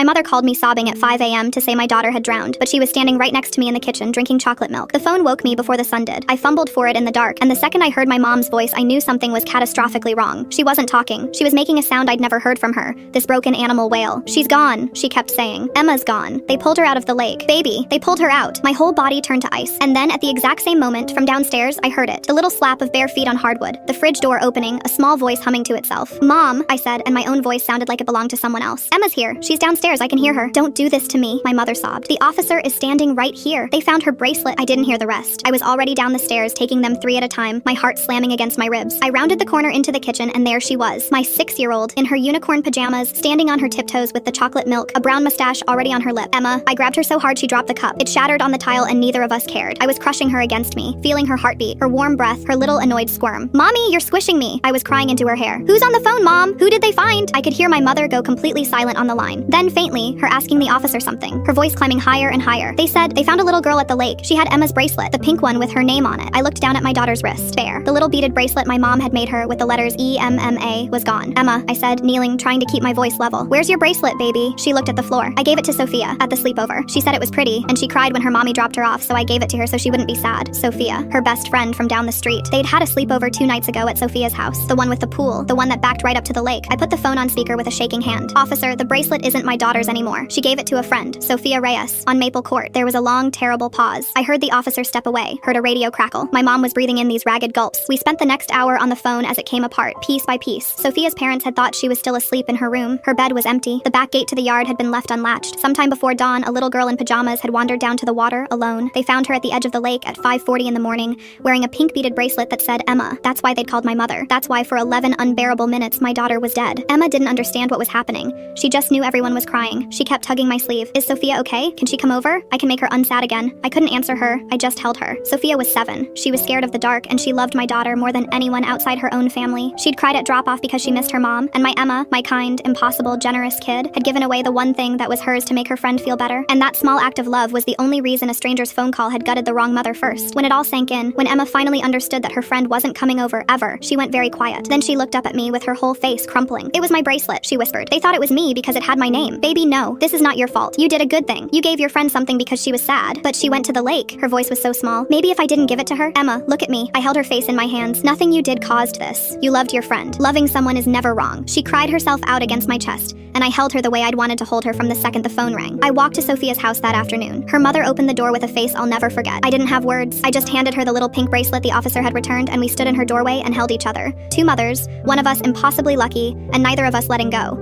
My mother called me sobbing at 5 a.m. to say my daughter had drowned, but she was standing right next to me in the kitchen drinking chocolate milk. The phone woke me before the sun did. I fumbled for it in the dark, and the second I heard my mom's voice, I knew something was catastrophically wrong. She wasn't talking. She was making a sound I'd never heard from her, this broken animal wail. "She's gone," she kept saying. "Emma's gone. They pulled her out of the lake. Baby, they pulled her out." My whole body turned to ice, and then at the exact same moment, from downstairs, I heard it. The little slap of bare feet on hardwood, the fridge door opening, a small voice humming to itself. "Mom," I said, and my own voice sounded like it belonged to someone else. "Emma's here. She's downstairs. I can hear her." "Don't do this to me," my mother sobbed. "The officer is standing right here. They found her bracelet." I didn't hear the rest. I was already down the stairs, taking them 3 at a time, my heart slamming against my ribs. I rounded the corner into the kitchen, and there she was, my 6-year-old, in her unicorn pajamas, standing on her tiptoes with the chocolate milk, a brown mustache already on her lip. "Emma." I grabbed her so hard she dropped the cup. It shattered on the tile, and neither of us cared. I was crushing her against me, feeling her heartbeat, her warm breath, her little annoyed squirm. "Mommy, you're squishing me." I was crying into her hair. "Who's on the phone, Mom? Who did they find?" I could hear my mother go completely silent on the line. Then faintly, her asking the officer something, her voice climbing higher and higher. "They said they found a little girl at the lake. She had Emma's bracelet, the pink one with her name on it." I looked down at my daughter's wrist. There. The little beaded bracelet my mom had made her with the letters EMMA was gone. "Emma," I said, kneeling, trying to keep my voice level. "Where's your bracelet, baby?" She looked at the floor. "I gave it to Sophia at the sleepover. She said it was pretty, and she cried when her mommy dropped her off, so I gave it to her so she wouldn't be sad." Sophia, her best friend from down the street. They'd had a sleepover 2 nights ago at Sophia's house, the one with the pool, the one that backed right up to the lake. I put the phone on speaker with a shaking hand. "Officer, the bracelet isn't my daughter's anymore. She gave it to a friend, Sophia Reyes, on Maple Court." There was a long, terrible pause. I heard the officer step away, heard a radio crackle. My mom was breathing in these ragged gulps. We spent the next hour on the phone as it came apart, piece by piece. Sophia's parents had thought she was still asleep in her room. Her bed was empty. The back gate to the yard had been left unlatched. Sometime before dawn, a little girl in pajamas had wandered down to the water, alone. They found her at the edge of the lake at 5:40 in the morning, wearing a pink beaded bracelet that said Emma. That's why they'd called my mother. That's why for 11 unbearable minutes my daughter was dead. Emma didn't understand what was happening. She just knew everyone was crying. She kept tugging my sleeve. "Is Sophia okay? Can she come over? I can make her unsad again." I couldn't answer her. I just held her. Sophia was 7. She was scared of the dark, and she loved my daughter more than anyone outside her own family. She'd cried at drop-off because she missed her mom, and my Emma, my kind, impossible, generous kid, had given away the one thing that was hers to make her friend feel better. And that small act of love was the only reason a stranger's phone call had gutted the wrong mother first. When it all sank in, when Emma finally understood that her friend wasn't coming over, ever, she went very quiet. Then she looked up at me with her whole face crumpling. "It was my bracelet," she whispered. "They thought it was me because it had my name." "Baby, no. This is not your fault. You did a good thing. You gave your friend something because she was sad. But she went to the lake." Her voice was so small. "Maybe if I didn't give it to her." "Emma, look at me." I held her face in my hands. "Nothing you did caused this. You loved your friend. Loving someone is never wrong." She cried herself out against my chest, and I held her the way I'd wanted to hold her from the second the phone rang. I walked to Sophia's house that afternoon. Her mother opened the door with a face I'll never forget. I didn't have words. I just handed her the little pink bracelet the officer had returned, and we stood in her doorway and held each other. 2 mothers, one of us impossibly lucky, and neither of us letting go.